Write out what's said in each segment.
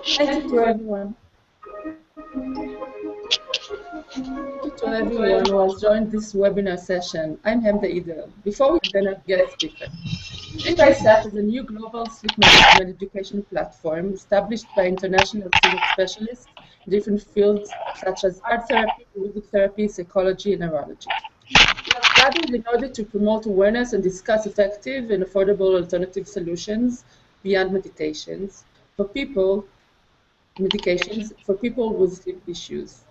Thank you to everyone. Thank you to everyone who has joined this webinar session. I'm Hemda Idel. Before we then our guest speaker. Sleep iCanSleep is a new global sleep management education platform established by international sleep specialists in different fields such as art therapy, music therapy, psychology, and neurology. We have gathered in order to promote awareness and discuss effective and affordable alternative solutions beyond medications for people with sleep issues.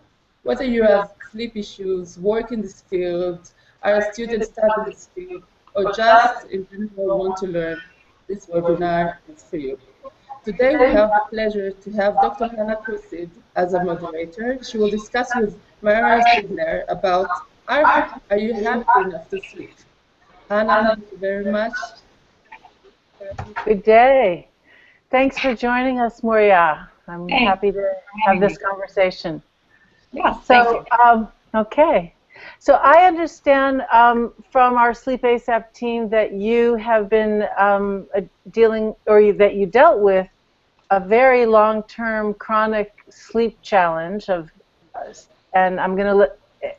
Whether you have sleep issues, work in this field, are a student studying this field, or just in general want to learn, this webinar is for you. Today we have the pleasure to have Dr. Hannah Kusid as a moderator. She will discuss with Maurya Siedler about are you happy enough to sleep? Hannah, thank you very much. Good day. Thanks for joining us, Maurya. I'm happy to have this conversation. Yeah, okay. So I understand from our Sleep ASAP team that you have been that you dealt with a very long-term chronic sleep challenge and I'm going to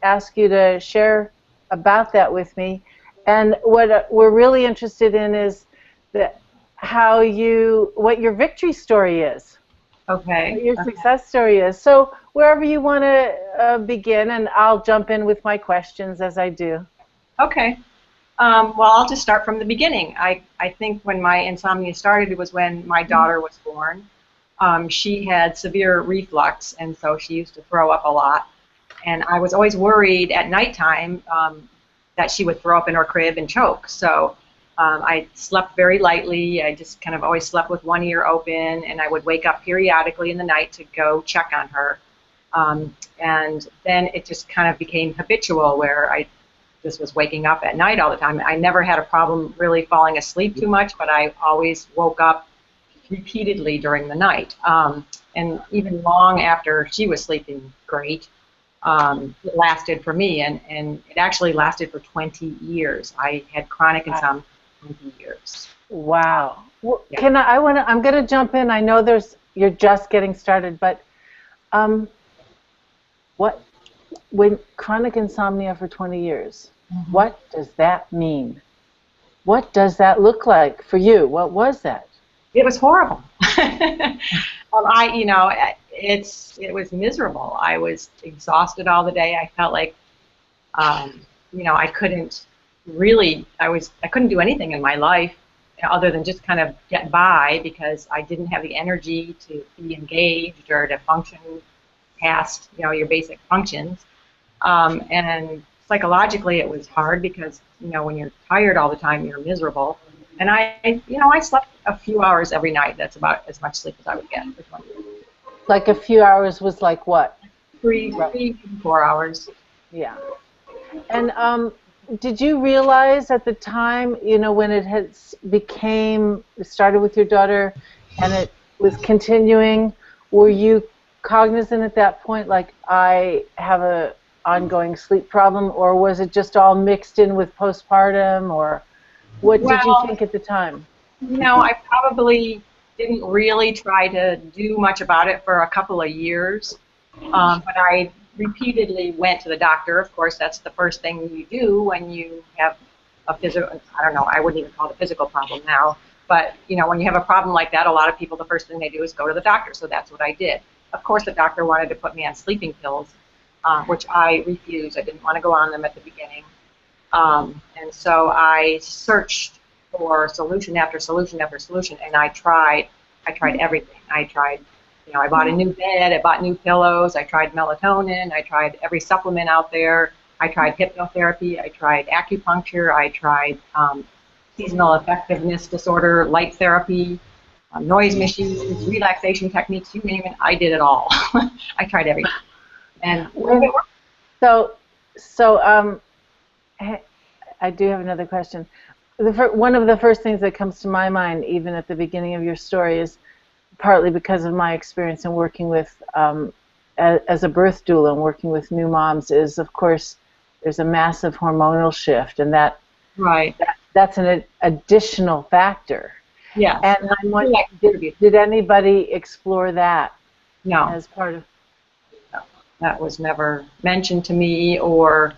ask you to share about that with me. And what we're really interested in is what your victory story is. Okay. What your success story is. So wherever you want to begin, and I'll jump in with my questions as I do. Okay. Well, I'll just start from the beginning. I think when my insomnia started, it was when my daughter was born. She had severe reflux, and so she used to throw up a lot. And I was always worried at nighttime that she would throw up in her crib and choke. So I slept very lightly. I just kind of always slept with one ear open, and I would wake up periodically in the night to go check on her. And then it just kind of became habitual where I just was waking up at night all the time. I never had a problem really falling asleep too much, but I always woke up repeatedly during the night. And even long after she was sleeping great, it lasted for me, and it actually lasted for 20 years. I had chronic insomnia for 20 years. Wow. Well, Yeah. I'm going to jump in. I know you're just getting started, but when chronic insomnia for 20 years, what does that mean? What does that look like for you? What was that? It was horrible. It was miserable. I was exhausted all the day. I felt like, I couldn't do anything in my life other than just kind of get by because I didn't have the energy to be engaged or to function past, your basic functions. And psychologically, it was hard because, when you're tired all the time, you're miserable. And I slept a few hours every night. That's about as much sleep as I would get for 20 years. Like a few hours was like what? 4 hours. Yeah. And did you realize at the time, when it started with your daughter and it was continuing, were you cognizant at that point, like, I have a ongoing sleep problem, or was it just all mixed in with postpartum, or what did you think at the time? I probably didn't really try to do much about it for a couple of years, but I repeatedly went to the doctor. Of course, that's the first thing you do when you have a physical, I wouldn't even call it a physical problem now, but, when you have a problem like that, a lot of people, the first thing they do is go to the doctor, so that's what I did. Of course, the doctor wanted to put me on sleeping pills, which I refused. I didn't want to go on them at the beginning. And so I searched for solution after solution after solution, and I tried everything. I bought a new bed, I bought new pillows, I tried melatonin, I tried every supplement out there, I tried hypnotherapy, I tried acupuncture, I tried seasonal effectiveness disorder, light therapy, noise machines, relaxation techniques, you name it, I did it all. I tried everything. And I do have another question. One of the first things that comes to my mind, even at the beginning of your story, is partly because of my experience in working with, as a birth doula and working with new moms, is, of course, there's a massive hormonal shift, and that's an additional factor. Yes. And I'm wondering, did anybody explore that No, as part of? that was never mentioned to me, or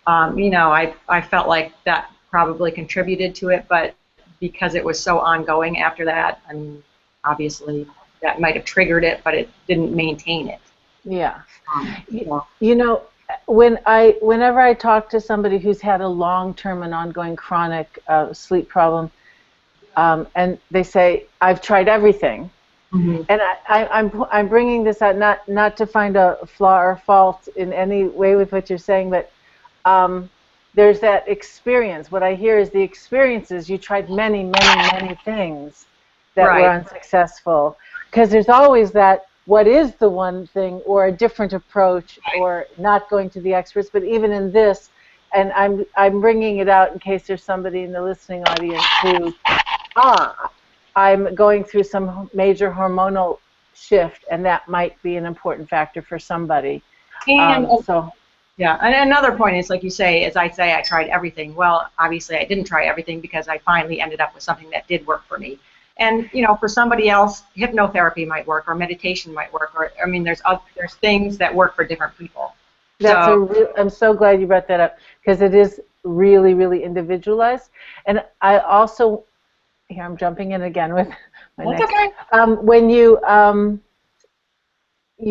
I felt like that probably contributed to it, but because it was so ongoing after that, I mean, obviously that might have triggered it, but it didn't maintain it. Yeah. So, You know, whenever I talk to somebody who's had a long-term and ongoing chronic sleep problem, and they say, "I've tried everything," mhm. and I'm bringing this out not to find a flaw or fault in any way with what you're saying, but there's that experience. What I hear is the experience is you tried many, many, many things that were Right. unsuccessful, because there's always that what is the one thing or a different approach or not going to the experts. But even in this, and I'm bringing it out in case there's somebody in the listening audience who I'm going through some major hormonal shift, and that might be an important factor for somebody. And So. yeah, and another point is, like you say, as I say, I tried everything. Well, obviously, I didn't try everything because I finally ended up with something that did work for me. And for somebody else, hypnotherapy might work, or meditation might work, or I mean, there's things that work for different people. I'm so glad you brought that up, because it is really, really individualized. And I also, here I'm jumping in again with my That's next. okay. When you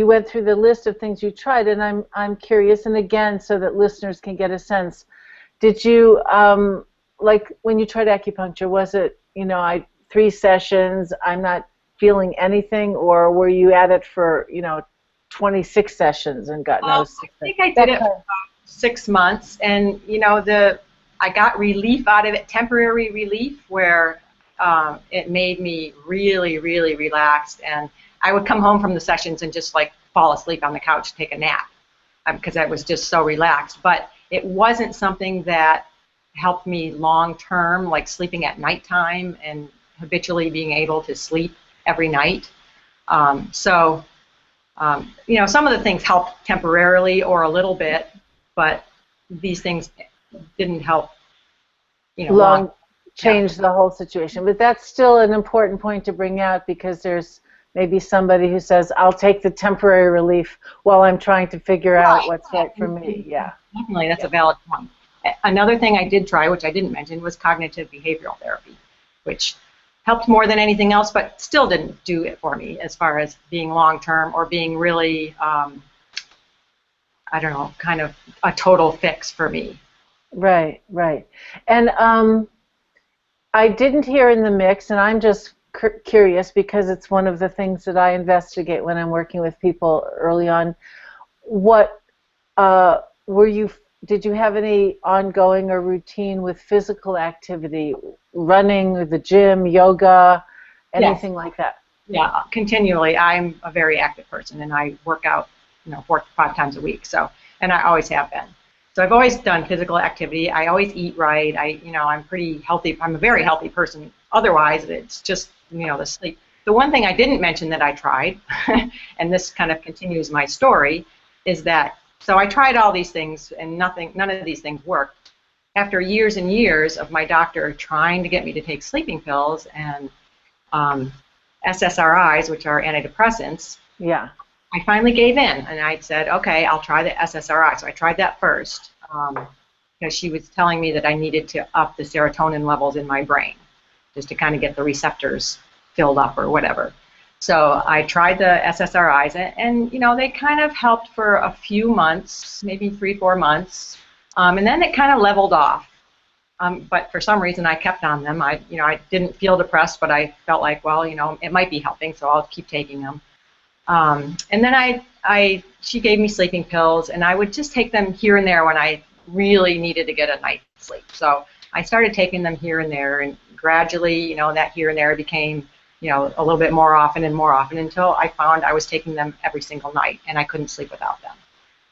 went through the list of things you tried, and I'm curious, and again, so that listeners can get a sense, did you like when you tried acupuncture? Was it 3 sessions? I'm not feeling anything, or were you at it for 26 sessions and got no success? I think I did it for about 6 months, and I got relief out of it, temporary relief, where it made me really, really relaxed, and I would come home from the sessions and just like fall asleep on the couch, take a nap, because I was just so relaxed. But it wasn't something that helped me long term, like sleeping at nighttime and habitually being able to sleep every night. Some of the things helped temporarily or a little bit, but these things didn't help, long. Change the whole situation. But that's still an important point to bring out, because there's maybe somebody who says, I'll take the temporary relief while I'm trying to figure out what's right for me. Yeah. Definitely, that's a valid point. Another thing I did try, which I didn't mention, was cognitive behavioral therapy, which helped more than anything else, but still didn't do it for me as far as being long-term or being really, I don't know, kind of a total fix for me. Right, right. And I didn't hear in the mix, and I'm just curious because it's one of the things that I investigate when I'm working with people early on. What did you have any ongoing or routine with physical activity, running, the gym, yoga, anything like that? Yeah, continually. I'm a very active person, and I work out, 4 to 5 times a week. So, and I always have been. So I've always done physical activity. I always eat right. I'm pretty healthy. I'm a very healthy person. Otherwise, it's just, the sleep. The one thing I didn't mention that I tried, and this kind of continues my story, is that, so I tried all these things, and none of these things worked. After years and years of my doctor trying to get me to take sleeping pills and SSRIs, which are antidepressants, yeah, I finally gave in, and I said, okay, I'll try the SSRI. So I tried that first, because she was telling me that I needed to up the serotonin levels in my brain, just to kind of get the receptors filled up or whatever. So I tried the SSRIs, and they kind of helped for a few months, maybe 3-4 months, and then it kind of leveled off. But for some reason, I kept on them. I didn't feel depressed, but I felt like, well, it might be helping, so I'll keep taking them. And then she gave me sleeping pills, and I would just take them here and there when I really needed to get a night's sleep. So I started taking them here and there, and gradually, that here and there became, a little bit more often and more often, until I found I was taking them every single night, and I couldn't sleep without them.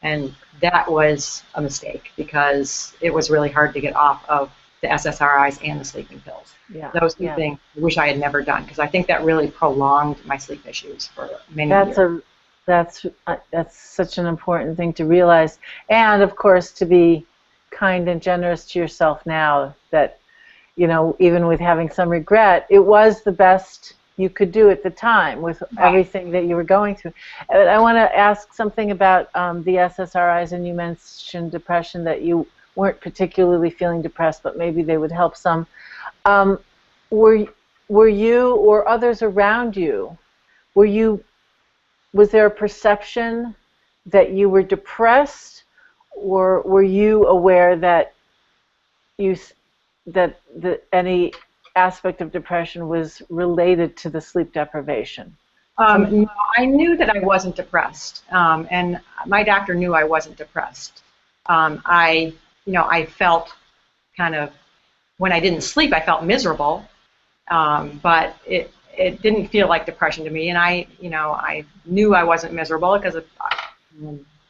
And that was a mistake, because it was really hard to get off of the SSRIs and the sleeping pills. Yeah. Those two things I wish I had never done, because I think that really prolonged my sleep issues for many years. That's such an important thing to realize, and of course to be kind and generous to yourself now, that you know, even with having some regret, it was the best you could do at the time with everything that you were going through. And I want to ask something about the SSRIs, and you mentioned depression, that you weren't particularly feeling depressed, but maybe they would help some. Were you or others around you, was there a perception that you were depressed, or were you aware that any aspect of depression was related to the sleep deprivation? No, I knew that I wasn't depressed, and my doctor knew I wasn't depressed. I felt kind of, when I didn't sleep, I felt miserable, but it didn't feel like depression to me, and I knew I wasn't miserable because of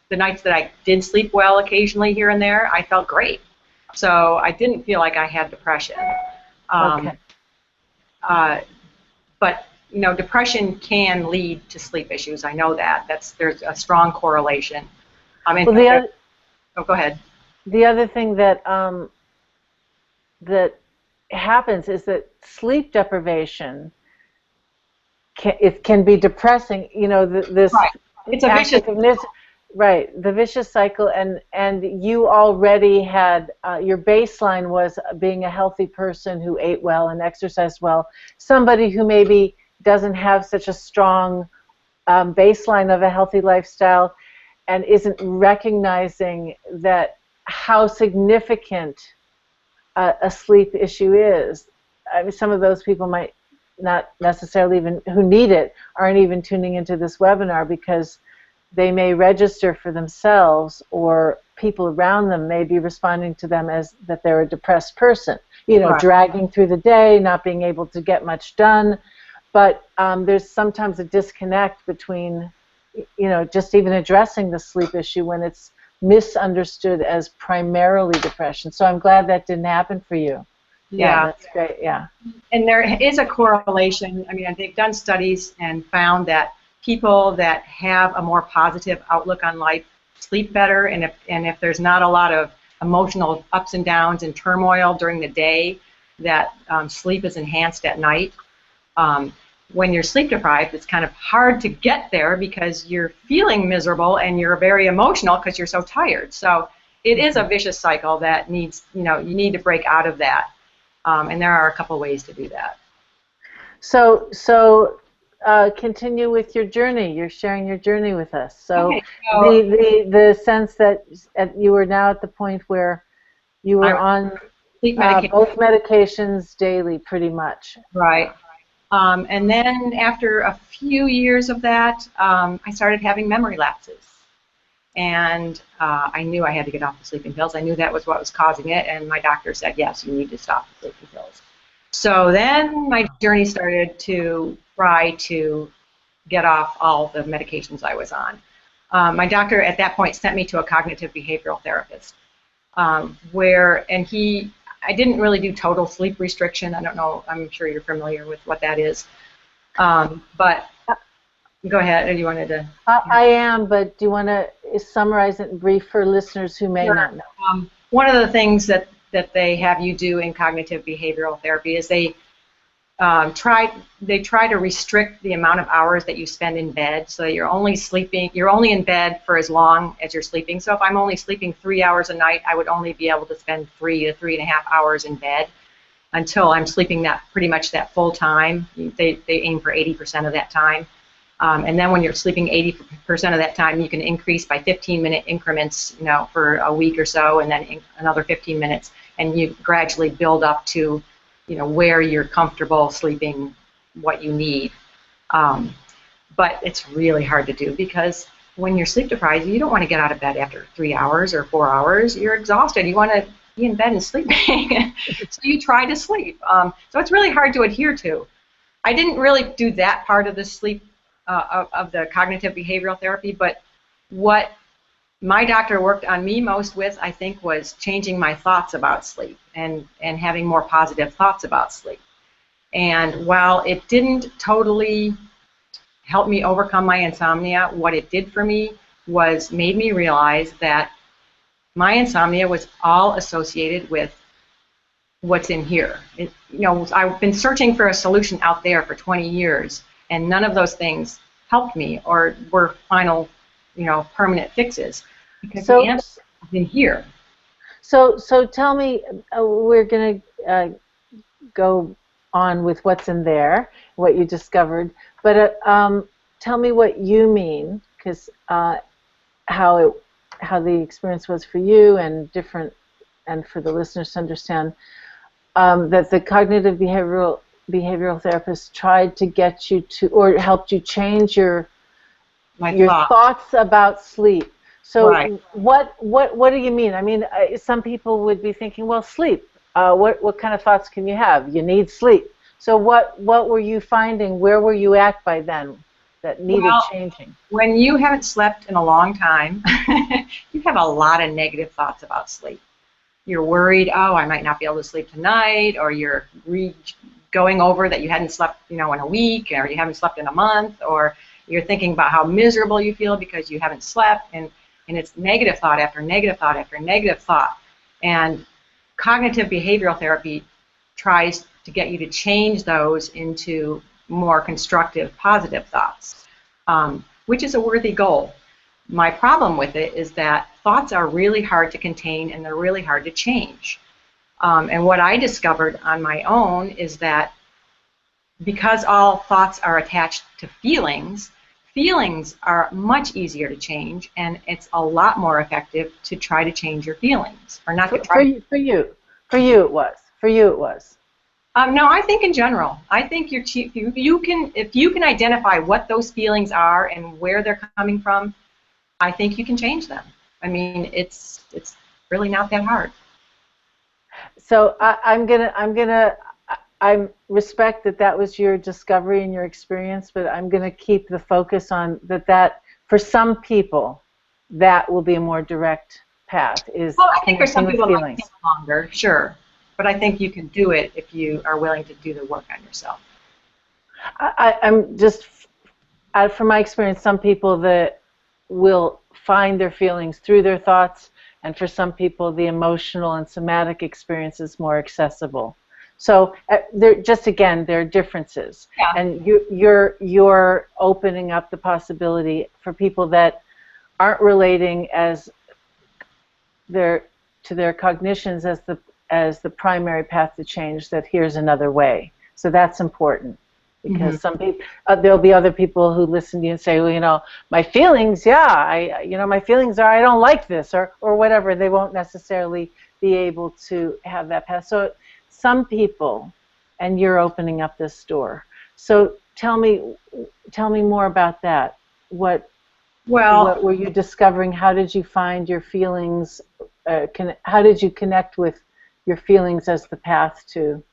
the nights that I did sleep well occasionally here and there, I felt great. So I didn't feel like I had depression. Okay. But depression can lead to sleep issues. I know that. There's a strong correlation. Well, go ahead. The other thing that that happens is that sleep deprivation can be depressing. You know, this it's a vicious. Right, the vicious cycle, and you already had, your baseline was being a healthy person who ate well and exercised well. Somebody who maybe doesn't have such a strong baseline of a healthy lifestyle and isn't recognizing that how significant a sleep issue is. I mean, some of those people might not necessarily even, who need it, aren't even tuning into this webinar because they may register for themselves, or people around them may be responding to them as that they're a depressed person, dragging through the day, not being able to get much done. But there's sometimes a disconnect between, just even addressing the sleep issue when it's misunderstood as primarily depression. So I'm glad that didn't happen for you. Yeah, that's great, yeah. And there is a correlation. I mean, they've done studies and found that people that have a more positive outlook on life sleep better, and if there's not a lot of emotional ups and downs and turmoil during the day, that sleep is enhanced at night. When you're sleep deprived, it's kind of hard to get there because you're feeling miserable and you're very emotional because you're so tired. So it is a vicious cycle that needs, you need to break out of that. And there are a couple ways to do that. So continue with your journey. You're sharing your journey with us. So, okay, the sense that you were now at the point where you were on both medications daily, pretty much. Right. And then after a few years of that, I started having memory lapses. And I knew I had to get off the sleeping pills. I knew that was what was causing it, and my doctor said, yes, you need to stop the sleeping pills. So then my journey started to try to get off all the medications I was on. My doctor at that point sent me to a cognitive behavioral therapist, I didn't really do total sleep restriction. I don't know, I'm sure you're familiar with what that is. But go ahead, if you wanted to. I am, but do you want to summarize it in brief for listeners who may not know? One of the things that they have you do in cognitive behavioral therapy is they try to restrict the amount of hours that you spend in bed, so that you're only in bed for as long as you're sleeping. So if I'm only sleeping 3 hours a night, I would only be able to spend 3 to 3.5 hours in bed until I'm sleeping pretty much that full time. They aim for 80% of that time. And then when you're sleeping 80% of that time, you can increase by 15-minute increments, for a week or so, and then another 15 minutes, and you gradually build up to, where you're comfortable sleeping, what you need. But it's really hard to do because when you're sleep deprived, you don't want to get out of bed after 3 hours or 4 hours. You're exhausted. You want to be in bed and sleeping. So you try to sleep. So it's really hard to adhere to. I didn't really do that part of the sleep of the cognitive behavioral therapy, but what my doctor worked on me most with, I think, was changing my thoughts about sleep and having more positive thoughts about sleep. And while it didn't totally help me overcome my insomnia, what it did for me was made me realize that my insomnia was all associated with what's in here. I've been searching for a solution out there for 20 years, and none of those things helped me or were final, permanent fixes, because the answer is in here. So tell me, we're going to go on with what's in there, what you discovered, but tell me what you mean, because how the experience was for you and different, and for the listeners to understand that the cognitive behavioral therapist tried to get you to, or helped you change your thoughts about sleep. So right. what do you mean? I mean, some people would be thinking, well, sleep. What kind of thoughts can you have? You need sleep. So what were you finding? Where were you at by then that needed changing? When you haven't slept in a long time, you have a lot of negative thoughts about sleep. You're worried, oh, I might not be able to sleep tonight, or you're going over that you hadn't slept, in a week, or you haven't slept in a month, or you're thinking about how miserable you feel because you haven't slept, and it's negative thought after negative thought after negative thought. And cognitive behavioral therapy tries to get you to change those into more constructive, positive thoughts, which is a worthy goal. My problem with it is that thoughts are really hard to contain and they're really hard to change. And what I discovered on my own is that because all thoughts are attached to feelings, feelings are much easier to change, and it's a lot more effective to try to change your feelings, or not to try. For you it was. No, I think in general. I think if you can identify what those feelings are and where they're coming from, I think you can change them. I mean, it's really not that hard. So I respect that was your discovery and your experience, but I'm going to keep the focus on that for some people, that will be a more direct path. I think for some people it might take longer, sure. But I think you can do it if you are willing to do the work on yourself. I'm just, from my experience, some people that will find their feelings through their thoughts, and for some people the emotional and somatic experience is more accessible. So there are differences, yeah. And you're opening up the possibility for people that aren't relating to their cognitions as the primary path to change, that here's another way. So that's important, because some people, there'll be other people who listen to you and say, well, my feelings, my feelings are I don't like this, or whatever. They won't necessarily be able to have that path. So some people, and you're opening up this door. So tell me more about that. What were you discovering? How did you find your feelings? How did you connect with your feelings as the path to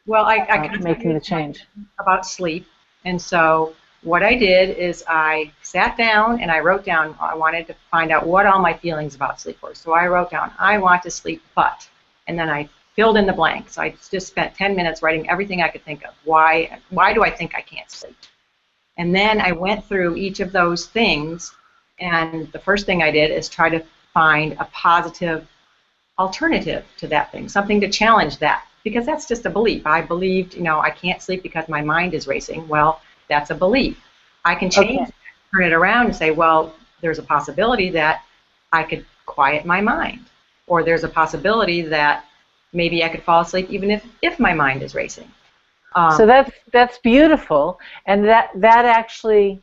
making the change? About sleep. And so what I did is I sat down and I wrote down, I wanted to find out what all my feelings about sleep were. So I wrote down, I want to sleep, but, and then I filled in the blanks. I just spent 10 minutes writing everything I could think of. Why do I think I can't sleep? And then I went through each of those things, and the first thing I did is try to find a positive alternative to that thing, something to challenge that, because that's just a belief. I believed, I can't sleep because my mind is racing. Well, that's a belief. I can change that, turn it around and say, well, there's a possibility that I could quiet my mind, or there's a possibility that maybe I could fall asleep even if my mind is racing. So that's beautiful, and that actually,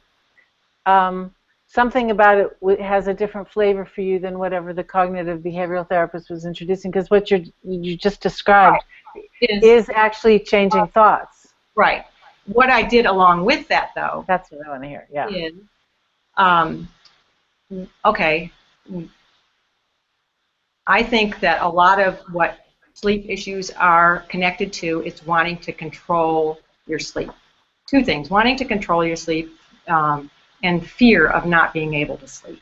something about it has a different flavor for you than whatever the cognitive behavioral therapist was introducing, because what you just described is actually changing thoughts. Right. What I did along with that, though, that's what I want to hear. Yeah. Is, okay, I think that a lot of what sleep issues are connected to is wanting to control your sleep. Two things: wanting to control your sleep, and fear of not being able to sleep.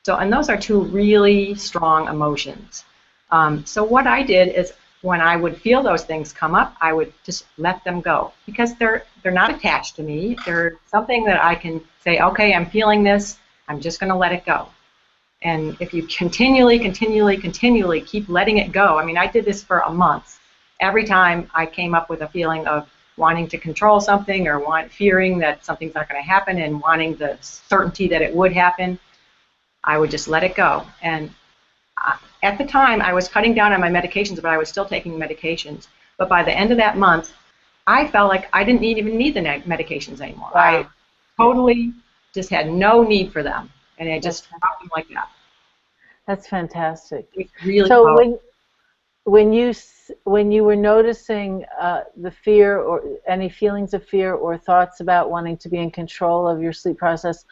So, and those are two really strong emotions. So what I did is, when I would feel those things come up, I would just let them go, because they're not attached to me. They're something that I can say, okay, I'm feeling this, I'm just going to let it go. And if you continually keep letting it go, I mean, I did this for a month, every time I came up with a feeling of wanting to control something or fearing that something's not going to happen and wanting the certainty that it would happen, I would just let it go. And at the time, I was cutting down on my medications, but I was still taking medications. But by the end of that month, I felt like I didn't even need the medications anymore. Wow. I totally just had no need for them, and I just stopped them like that. That's fantastic. It's really so powerful. when you were noticing the fear or any feelings of fear or thoughts about wanting to be in control of your sleep process,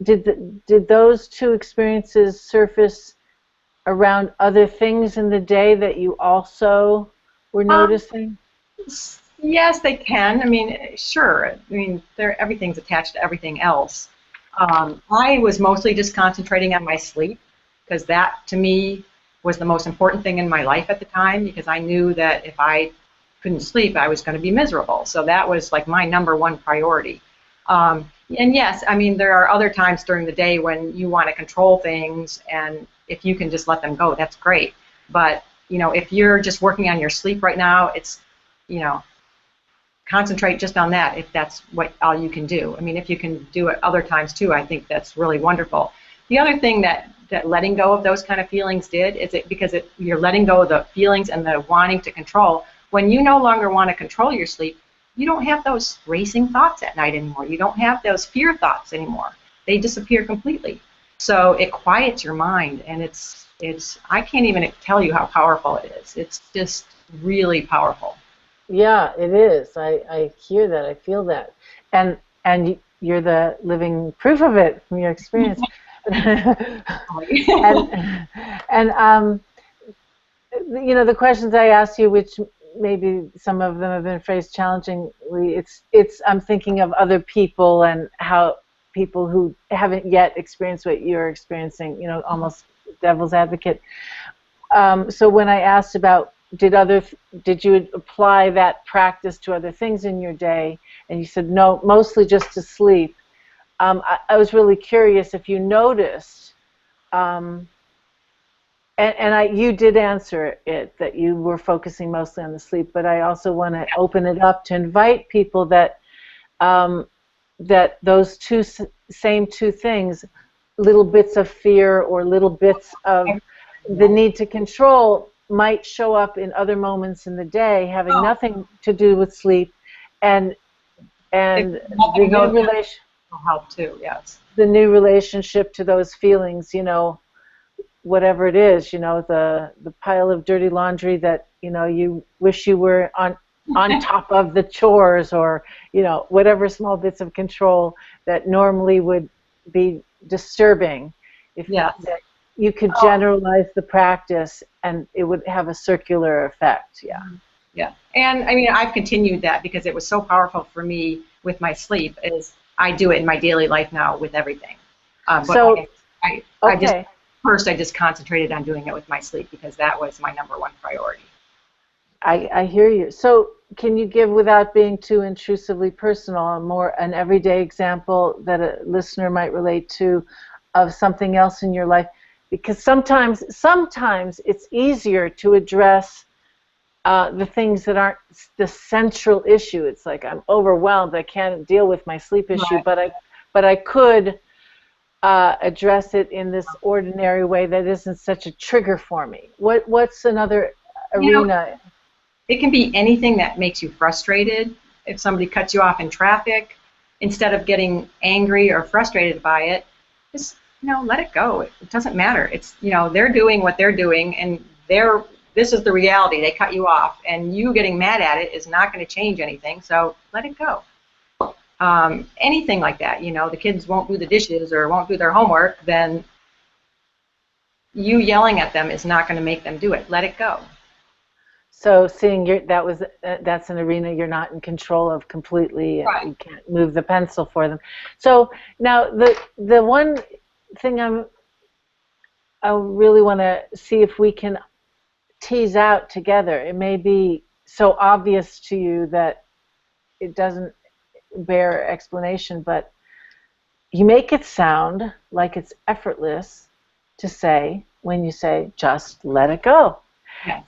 did those two experiences surface around other things in the day that you also were noticing? Yes, they can. I mean, sure. I mean, everything's attached to everything else. I was mostly just concentrating on my sleep because that, to me, was the most important thing in my life at the time, because I knew that if I couldn't sleep, I was going to be miserable. So that was like my #1 priority. And yes, I mean, there are other times during the day when you want to control things, and if you can just let them go, that's great. But, you know, if you're just working on your sleep right now, it's, you know, concentrate just on that if that's all you can do. I mean, if you can do it other times too, I think that's really wonderful. The other thing that letting go of those kind of feelings did is you're letting go of the feelings and the wanting to control. When you no longer want to control your sleep, you don't have those racing thoughts at night anymore. You don't have those fear thoughts anymore. They disappear completely. So it quiets your mind, and it's I can't even tell you how powerful it is. It's just really powerful. Yeah, it is. I hear that. I feel that. And you're the living proof of it from your experience. and you know, the questions I asked you, which maybe some of them have been phrased challengingly, I'm thinking of other people and how people who haven't yet experienced what you're experiencing, you know, almost devil's advocate. So when I asked about did you apply that practice to other things in your day, and you said no, mostly just to sleep. I was really curious if you noticed, and you did answer it, that you were focusing mostly on the sleep, but I also want to open it up to invite people that that those same two things, little bits of fear or little bits of the need to control, might show up in other moments in the day, having nothing to do with sleep, and the new relation will help too. Yes. The new relationship to those feelings, you know, whatever it is, you know, the pile of dirty laundry that, you know, you wish you were on top of the chores, or, you know, whatever small bits of control that normally would be disturbing. If that you could generalize the practice, and it would have a circular effect. Yeah. Yeah. And I mean, I've continued that because it was so powerful for me with my sleep. Is I do it in my daily life now with everything. So I just concentrated on doing it with my sleep because that was my #1 priority. I hear you. So can you give, without being too intrusively personal, an everyday example that a listener might relate to of something else in your life? Because sometimes it's easier to address the things that aren't the central issue. It's like, I'm overwhelmed, I can't deal with my sleep issue, Right. but I could address it in this ordinary way that isn't such a trigger for me. What's another arena? You know, it can be anything that makes you frustrated. If somebody cuts you off in traffic, instead of getting angry or frustrated by it, just, you know, let it go. It doesn't matter. It's, you know, they're doing what they're doing, and this is the reality. They cut you off, and you getting mad at it is not going to change anything, so let it go. Anything like that, you know, the kids won't do the dishes or won't do their homework, then you yelling at them is not going to make them do it. Let it go. So seeing that's an arena you're not in control of completely, and Right. you can't move the pencil for them. So now the one thing I really want to see if we can tease out together. It may be so obvious to you that it doesn't bear explanation, but you make it sound like it's effortless to say when you say, just let it go. Yes.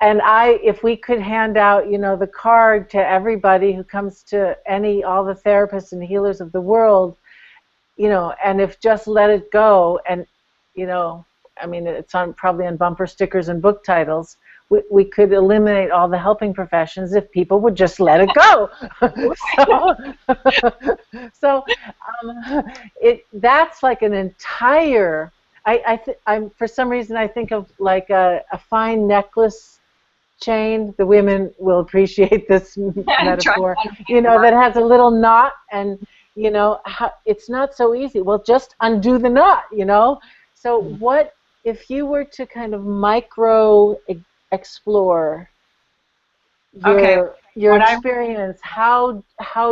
And if we could hand out, the card to everybody who comes to all the therapists and healers of the world, and if just let it go, and, I mean, it's probably on bumper stickers and book titles, we could eliminate all the helping professions if people would just let it go. That's like an entire, I'm for some reason I think of like a fine necklace chain. The women will appreciate this metaphor. That has a little knot, and it's not so easy. Well, just undo the knot. So what if you were to kind of micro explore your experience? How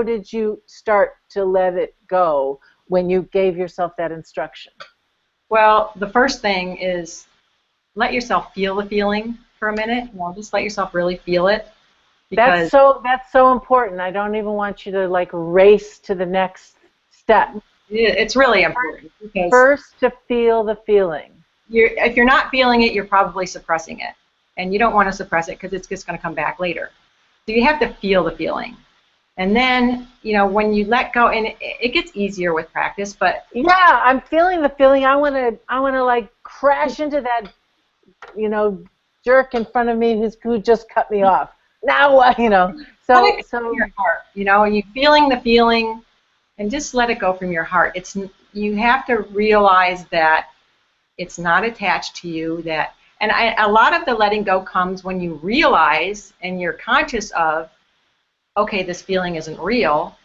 did you start to let it go when you gave yourself that instruction? Well, the first thing is let yourself feel the feeling for a minute. Just let yourself really feel it. That's so important. I don't even want you to like race to the next step. It's really important. Because first, to feel the feeling. If you're not feeling it, you're probably suppressing it. And you don't want to suppress it because it's just going to come back later. So you have to feel the feeling. And then, when you let go, and it gets easier with practice, but... Yeah, I'm feeling the feeling. I want to like crash into that, jerk in front of me who just cut me off. Now what, So your heart, you feeling the feeling, and just let it go from your heart. You have to realize that it's not attached to you. A lot of the letting go comes when you realize and you're conscious of, okay, this feeling isn't real.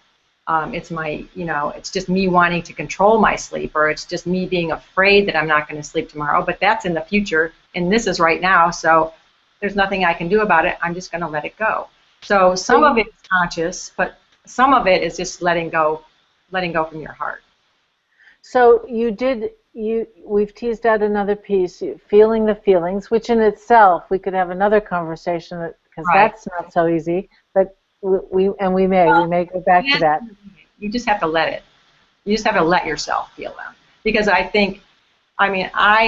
It's just me wanting to control my sleep, or it's just me being afraid that I'm not going to sleep tomorrow. But that's in the future, and this is right now. So there's nothing I can do about it. I'm just going to let it go. So some of it is conscious, but some of it is just letting go from your heart. So we've teased out another piece, feeling the feelings, which in itself we could have another conversation because that's not so easy. But we may go back to that. You just have to let it. You just have to let yourself feel them. Because I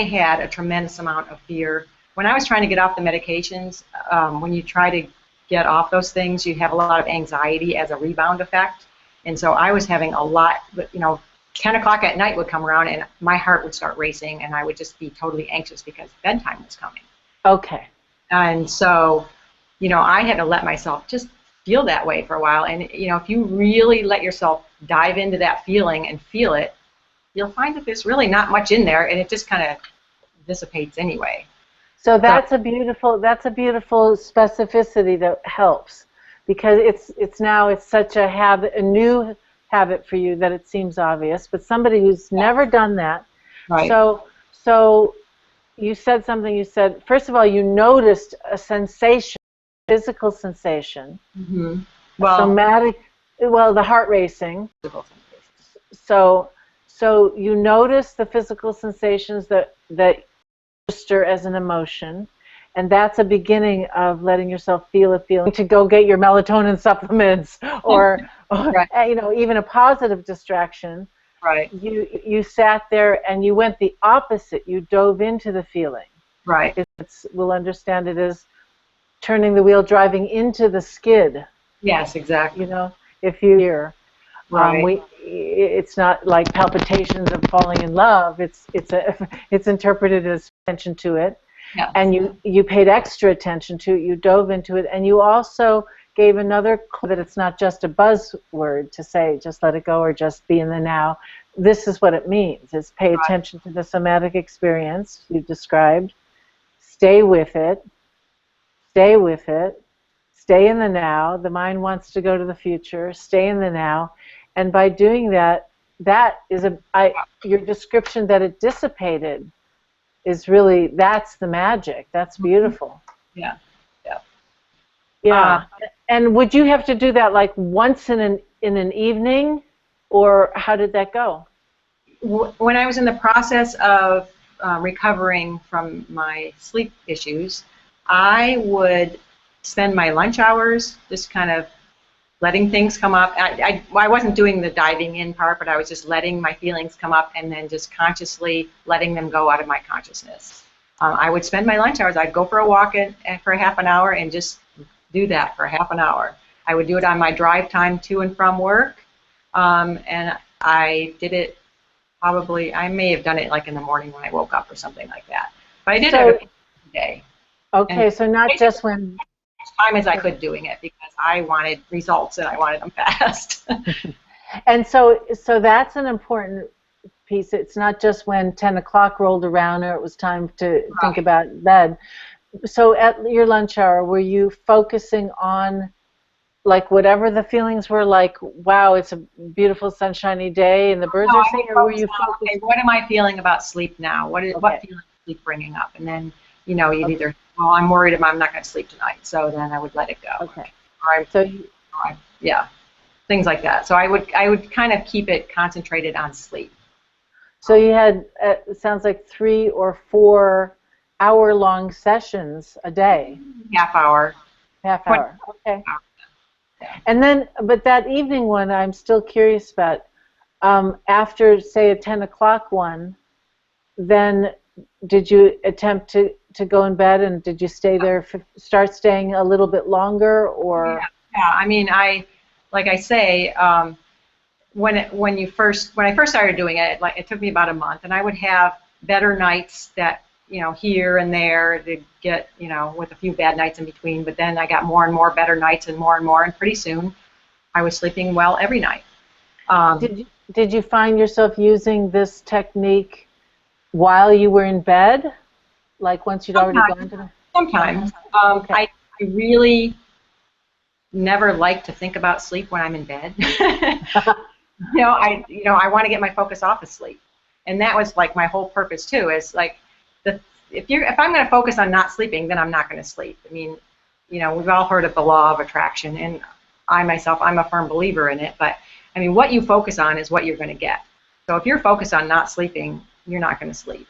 had a tremendous amount of fear. When I was trying to get off the medications, when you try to get off those things, you have a lot of anxiety as a rebound effect. And so I was having a lot, 10 o'clock at night would come around and my heart would start racing and I would just be totally anxious because bedtime was coming. Okay. And so, I had to let myself just feel that way for a while. And, if you really let yourself dive into that feeling and feel it, you'll find that there's really not much in there and it just kind of dissipates anyway. So that's a beautiful specificity that helps, because it's such a habit, a new habit for you that it seems obvious, but somebody who's never done that. Right. So you said something. You said, first of all, you noticed a sensation, physical sensation, somatic, the heart racing. So you notice the physical sensations that register as an emotion, and that's a beginning of letting yourself feel a feeling to go get your melatonin supplements or even a positive distraction. Right. You sat there and you went the opposite. You dove into the feeling. Right. We'll understand it as turning the wheel, driving into the skid. Yes, exactly. If you hear. Right. It's not like palpitations of falling in love. It's interpreted as attention to it, and you paid extra attention to it. You dove into it, and you also gave another clue that it's not just a buzzword to say just let it go or just be in the now. This is what it means: is pay attention to the somatic experience you described. Stay with it. Stay with it. Stay in the now. The mind wants to go to the future. Stay in the now. And by doing that, your description that it dissipated is really, that's the magic. That's beautiful. Yeah. And would you have to do that like once in an evening, or how did that go? When I was in the process of recovering from my sleep issues, I would spend my lunch hours just kind of letting things come up. I wasn't doing the diving in part, but I was just letting my feelings come up and then just consciously letting them go out of my consciousness. I would spend my lunch hours. I'd go for a walk for half an hour and just do that for half an hour. I would do it on my drive time to and from work, and I did it probably. I may have done it like in the morning when I woke up or something like that. But I did it every day. Okay, And so not just when. as time as I could doing it because I wanted results and I wanted them fast. And so that's an important piece. It's not just when 10 o'clock rolled around or it was time to think about bed. So at your lunch hour, were you focusing on like whatever the feelings were, like, wow, it's a beautiful sunshiny day and the birds are singing, or were you focused? Okay, what am I feeling about sleep now? What feeling is sleep bringing up? And then, you know, you'd either, well, I'm worried I'm not going to sleep tonight, so then I would let it go. Okay. Yeah, things like that. So I would kind of keep it concentrated on sleep. So you had, it sounds like 3 or 4 hour-long sessions a day. Half hour. Half hour. Okay. And then, but that evening one, I'm still curious about. After, say, a 10 o'clock one, then did you attempt to go in bed, and did you stay there, start staying a little bit longer, or? Yeah. I mean, like I say, when I first started doing it, it took me about a month, and I would have better nights that, you know, here and there, to get, you know, with a few bad nights in between, but then I got more and more better nights and more, and pretty soon I was sleeping well every night. Did you find yourself using this technique while you were in bed, like once you'd already gone to bed? Sometimes. Okay. I really never like to think about sleep when I'm in bed. I want to get my focus off of sleep, and that was like my whole purpose too. Is like, if I'm going to focus on not sleeping, then I'm not going to sleep. I mean, you know, we've all heard of the law of attraction, and I myself, I'm a firm believer in it. But I mean, what you focus on is what you're going to get. So if you're focused on not sleeping, you're not going to sleep.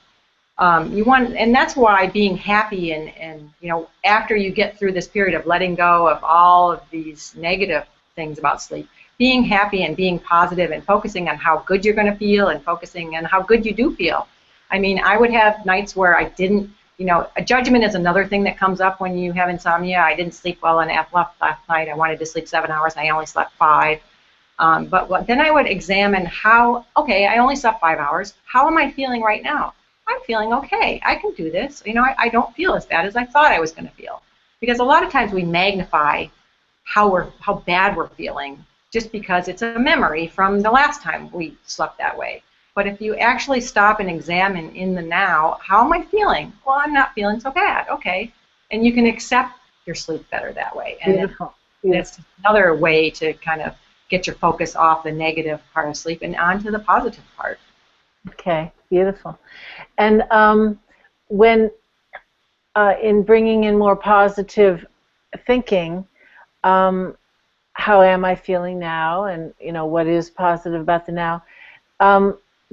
And that's why being happy and you know, after you get through this period of letting go of all of these negative things about sleep, being happy and being positive and focusing on how good you're going to feel and focusing on how good you do feel. I mean, I would have nights where I didn't, you know, a judgment is another thing that comes up when you have insomnia. I didn't sleep well enough last night. I wanted to sleep 7 hours. I only slept 5. But then I would examine okay, I only slept 5 hours. How am I feeling right now? I'm feeling okay. I can do this. You know, I don't feel as bad as I thought I was going to feel. Because a lot of times we magnify how bad we're feeling just because it's a memory from the last time we slept that way. But if you actually stop and examine in the now, how am I feeling? Well, I'm not feeling so bad. Okay. And you can accept your sleep better that way. And Beautiful. It's another way to kind of get your focus off the negative part of sleep and onto the positive part. Okay, beautiful. And when in bringing in more positive thinking, how am I feeling now, and you know, what is positive about the now?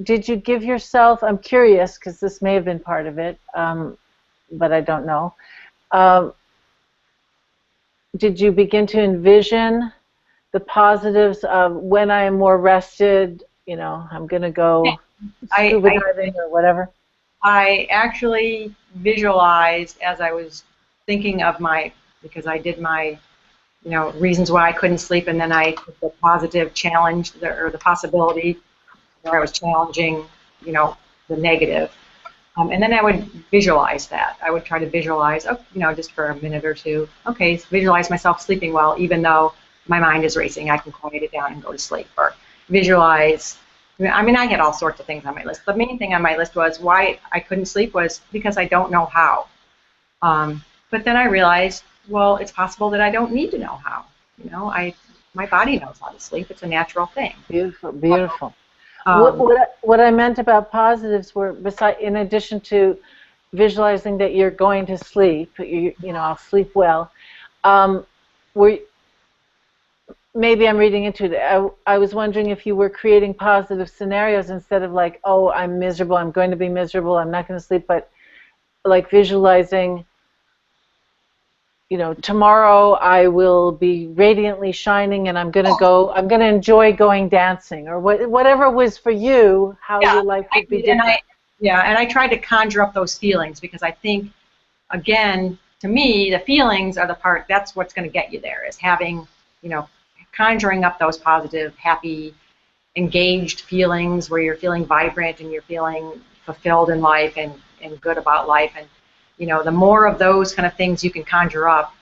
Did you give yourself? I'm curious because this may have been part of it, but I don't know. Did you begin to envision the positives of when I am more rested? You know, I'm going to go scuba diving or whatever. I actually visualized as I was thinking of because I did my, you know, reasons why I couldn't sleep, and then I took the positive challenge or the possibility where I was challenging, you know, the negative. And then I would visualize that. I would try to visualize, you know, just for a minute or two. Okay, so visualize myself sleeping well, even though my mind is racing. I can quiet it down and go to sleep. Or visualize. I mean, I had all sorts of things on my list. The main thing on my list was why I couldn't sleep was because I don't know how. But then I realized, well, it's possible that I don't need to know how. You know, my body knows how to sleep. It's a natural thing. Beautiful, beautiful. What I meant about positives were, in addition to visualizing that you're going to sleep, you know, I'll sleep well, maybe I'm reading into it. I was wondering if you were creating positive scenarios instead of like, oh, I'm miserable, I'm going to be miserable, I'm not going to sleep, but like visualizing, you know, tomorrow I will be radiantly shining and I'm going to enjoy going dancing, or whatever was for you, how your life would be different. Yeah, and I tried to conjure up those feelings because I think, again, to me, the feelings are the part, that's what's going to get you there, is having, conjuring up those positive, happy, engaged feelings where you're feeling vibrant and you're feeling fulfilled in life and good about life. And, the more of those kind of things you can conjure up,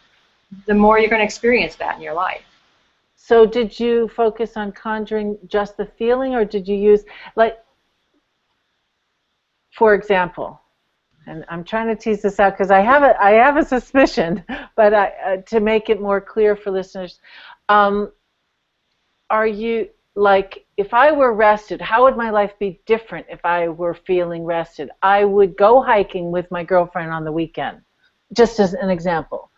the more you're going to experience that in your life. So did you focus on conjuring just the feeling, or did you use, like, for example, and I'm trying to tease this out because I have a suspicion, but to make it more clear for listeners, are you, like, if I were rested, how would my life be different if I were feeling rested? I would go hiking with my girlfriend on the weekend, just as an example.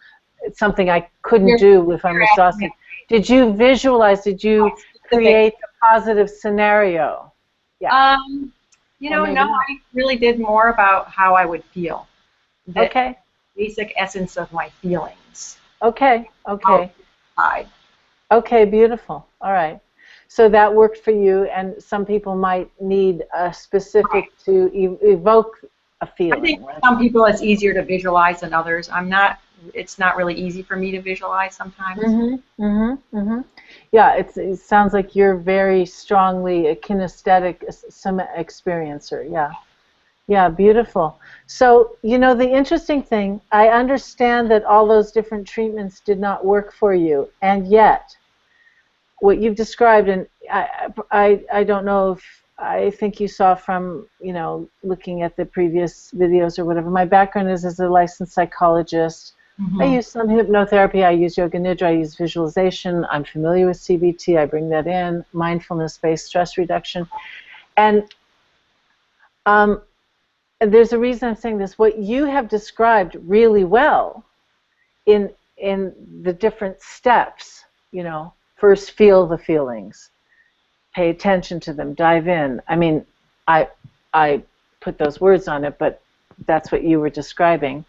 It's something I couldn't do if I'm exhausted. Did you visualize, did you create a positive scenario? Yeah. No, I really did more about how I would feel. The basic essence of my feelings. Okay. Outside. Okay, beautiful. All right. So that worked for you, and some people might need a specific to evoke a feeling. I think some people it's easier to visualize than others. It's not really easy for me to visualize sometimes. Yeah, it sounds like you're very strongly a kinesthetic experiencer. Yeah. Yeah, beautiful. So, the interesting thing, I understand that all those different treatments did not work for you, and yet what you've described, and I don't know if, I think you saw from, looking at the previous videos or whatever, my background is as a licensed psychologist. I use some hypnotherapy, I use yoga nidra, I use visualization, I'm familiar with CBT, I bring that in, mindfulness-based stress reduction. And there's a reason I'm saying this. What you have described really well in the different steps, first feel the feelings, pay attention to them, dive in. I mean, I put those words on it, but that's what you were describing.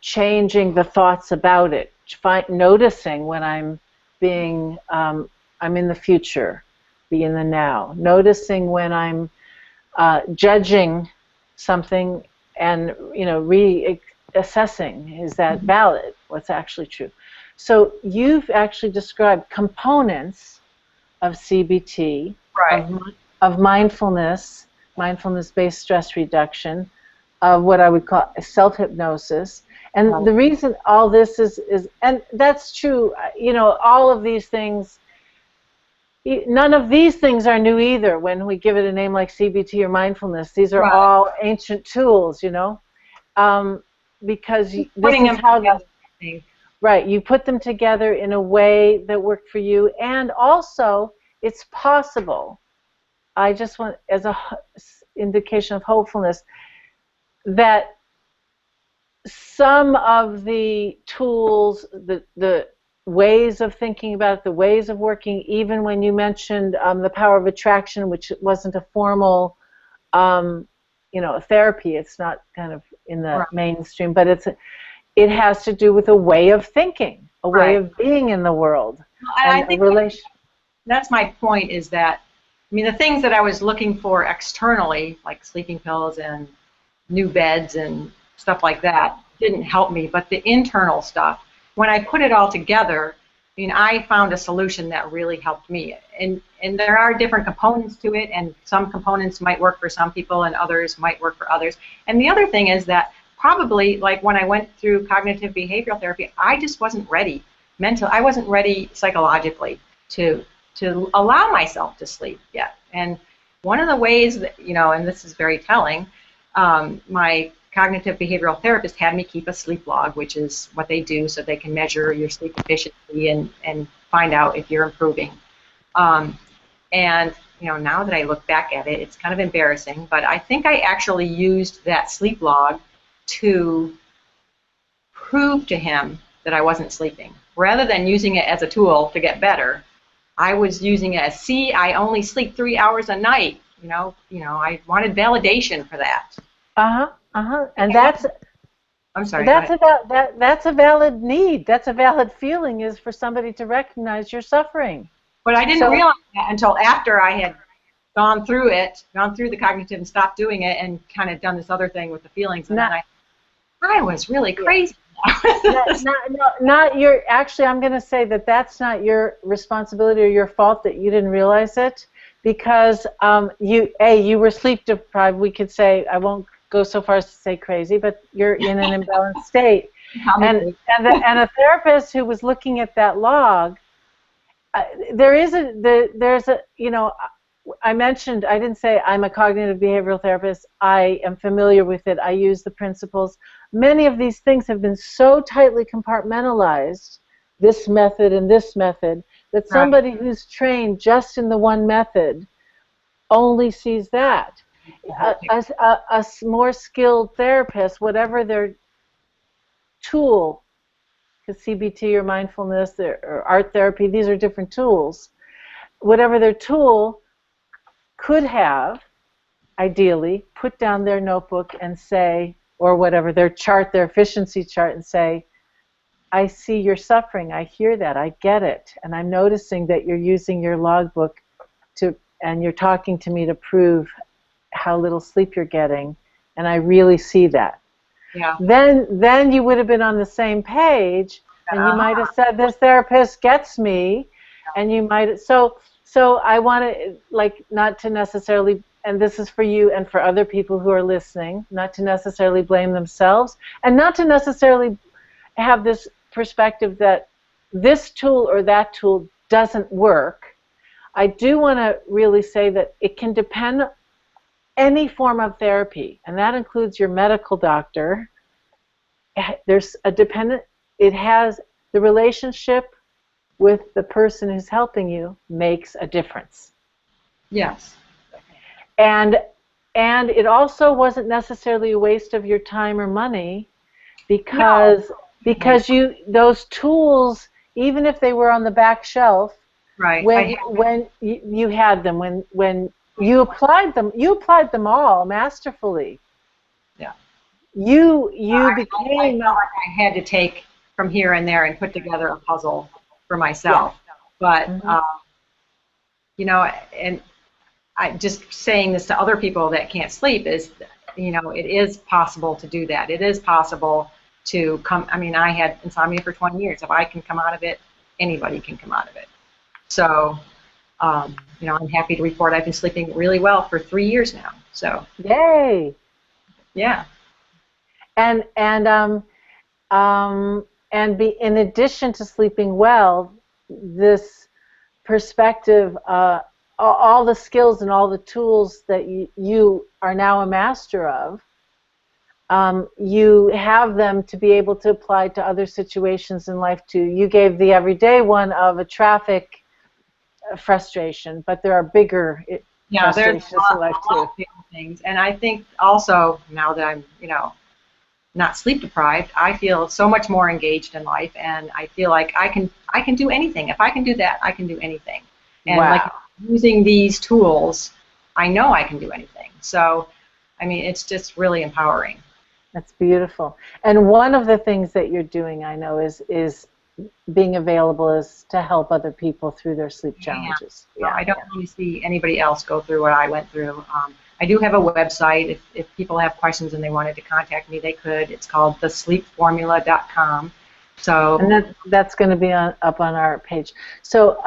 Changing the thoughts about it, noticing when I'm in the future, be in the now. Noticing when I'm judging something and reassessing, is that valid, what's actually true. So you've actually described components of CBT, of mindfulness, mindfulness-based stress reduction, of what I would call self-hypnosis. And the reason all this is, and that's true, all of these things, none of these things are new either when we give it a name like CBT or mindfulness. These are all ancient tools, because this is how you put them together in a way that worked for you, and also it's possible. I just want, as a indication of hopefulness, that some of the tools, the ways of thinking about it, the ways of working, even when you mentioned the power of attraction, which wasn't a formal, therapy. It's not kind of in the mainstream, but it has to do with a way of thinking, a way of being in the world, and I think that's my point. Is that, the things that I was looking for externally, like sleeping pills and new beds and stuff like that, didn't help me. But the internal stuff, when I put it all together, I found a solution that really helped me. And there are different components to it, and some components might work for some people and others might work for others. And the other thing is that probably, like when I went through cognitive behavioral therapy, I just wasn't ready mentally. I wasn't ready psychologically to allow myself to sleep yet. And one of the ways that, and this is very telling, my cognitive behavioral therapist had me keep a sleep log, which is what they do so they can measure your sleep efficiency and find out if you're improving. And now that I look back at it, it's kind of embarrassing, but I think I actually used that sleep log to prove to him that I wasn't sleeping. Rather than using it as a tool to get better, I was using it as, see, I only sleep 3 hours a night. I wanted validation for that. And that's, I'm sorry. That's a valid need. That's a valid feeling, is for somebody to recognize you're suffering. But I didn't realize that until after I had gone through it, gone through the cognitive and stopped doing it, and kind of done this other thing with the feelings, and then I was really crazy. Not your. Actually, I'm going to say that that's not your responsibility or your fault that you didn't realize it, because you were sleep deprived. We could say, I won't go so far as to say crazy, but you're in an imbalanced state. And a therapist who was looking at that log, there's a I mentioned, I didn't say I'm a cognitive behavioral therapist. I am familiar with it. I use the principles. Many of these things have been so tightly compartmentalized, this method and this method, that somebody who's trained just in the one method only sees that. A more skilled therapist, whatever their tool, because CBT or mindfulness or art therapy, these are different tools. Whatever their tool, could have, ideally, put down their notebook and say, or whatever, their chart, their efficiency chart, and say, I see you're suffering, I hear that, I get it, and I'm noticing that you're using your logbook and you're talking to me to prove how little sleep you're getting, and I really see that. Yeah. Then you would have been on the same page, and you might have said, this therapist gets me, and you might, so I want to, not to necessarily, and this is for you and for other people who are listening, not to necessarily blame themselves, and not to necessarily have this perspective that this tool or that tool doesn't work. I do want to really say that it can depend on any form of therapy, and that includes your medical doctor. There's a dependent, it has the relationship with the person who's helping you makes a difference. Yes. And it also wasn't necessarily a waste of your time or money, because those tools, even if they were on the back shelf, when you had them, when you applied them all masterfully. Yeah. You I became. felt like I had to take from here and there and put together a puzzle for myself. But and I just saying this to other people that can't sleep is, it is possible to do that. It is possible to come. I mean, I had insomnia for 20 years. If I can come out of it, anybody can come out of it. So, I'm happy to report I've been sleeping really well for 3 years now. So. Yay. Yeah. And in addition to sleeping well, this perspective, all the skills and all the tools that you are now a master of, you have them to be able to apply to other situations in life too. You gave the everyday one of a traffic frustration, but there are bigger frustrations in life too. Things. And I think also, now that I'm, not sleep deprived, I feel so much more engaged in life, and I feel like I can do anything. If I can do that, I can do anything. And using these tools, I know I can do anything. So, I mean, it's just really empowering. That's beautiful. And one of the things that you're doing, I know, is being available is to help other people through their sleep challenges. Yeah, I don't really see anybody else go through what I went through. I do have a website. If people have questions and they wanted to contact me, they could. It's called thesleepformula.com. So, and that's going to be up on our page. So,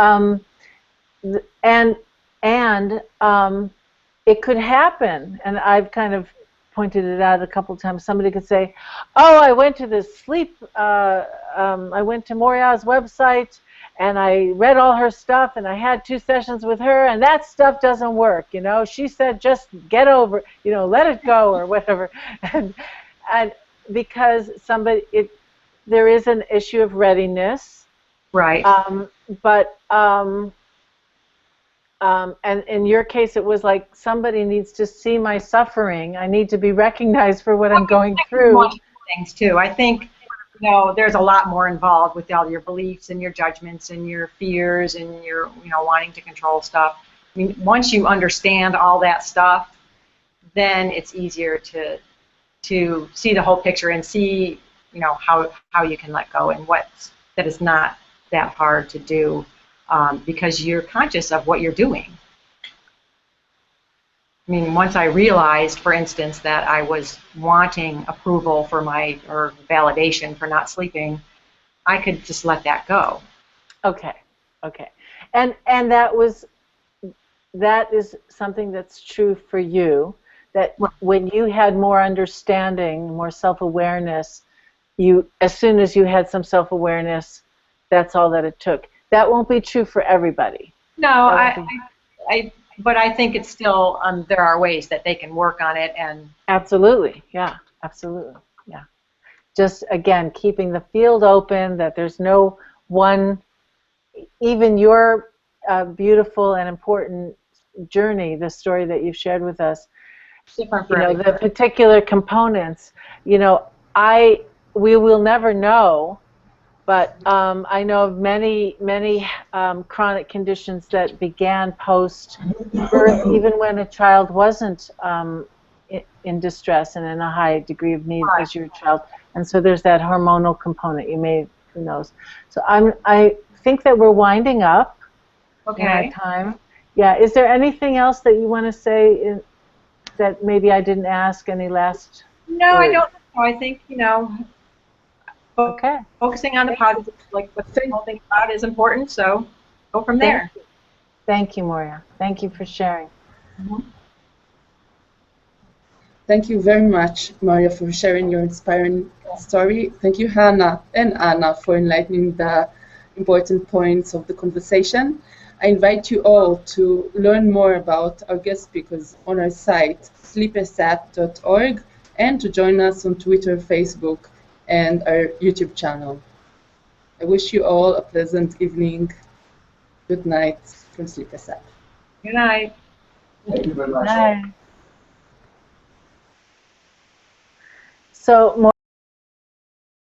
it could happen, and I've kind of pointed it out a couple times. Somebody could say, "Oh, I went to this sleep. I went to Maurya's website, and I read all her stuff, and I had 2 sessions with her, and that stuff doesn't work. She said just get over, let it go or whatever." And because there is an issue of readiness, right? And in your case, it was like somebody needs to see my suffering. I need to be recognized for what I'm going through. Things too. I think there's a lot more involved with all your beliefs and your judgments and your fears and your wanting to control stuff. I mean, once you understand all that stuff, then it's easier to see the whole picture and see how you can let go, and that is not that hard to do. Because you're conscious of what you're doing. I mean, once I realized, for instance, that I was wanting approval for or validation for not sleeping, I could just let that go. Okay, okay. And that is something that's true for you, that when you had more understanding, more self-awareness, as soon as you had some self-awareness, that's all that it took. That won't be true for everybody. No, but I think it's still, there are ways that they can work on it. And absolutely, yeah, absolutely, yeah. Just, again, keeping the field open, that there's no one, even your beautiful and important journey, the story that you've shared with us, different for everybody. the particular components, we will never know, but I know of many chronic conditions that began post-birth, even when a child wasn't in distress and in a high degree of need as your child. And so there's that hormonal component. Who knows? So I think that we're winding up in our time. Yeah. Is there anything else that you want to say that maybe I didn't ask? Any last No, words? I don't know. I think, Okay. focusing on the positive, like what the whole thing about, is important. So go from there. Thank you, Maurya. Thank you for sharing. Thank you very much, Maurya, for sharing your inspiring story. Thank you, Hannah and Anna, for enlightening the important points of the conversation. I invite you all to learn more about our guest speakers on our site, sleepasap.org, and to join us on Twitter, Facebook, and our YouTube channel. I wish you all a pleasant evening. Good night from SleepASap. Good night. Thank you very much. Bye. So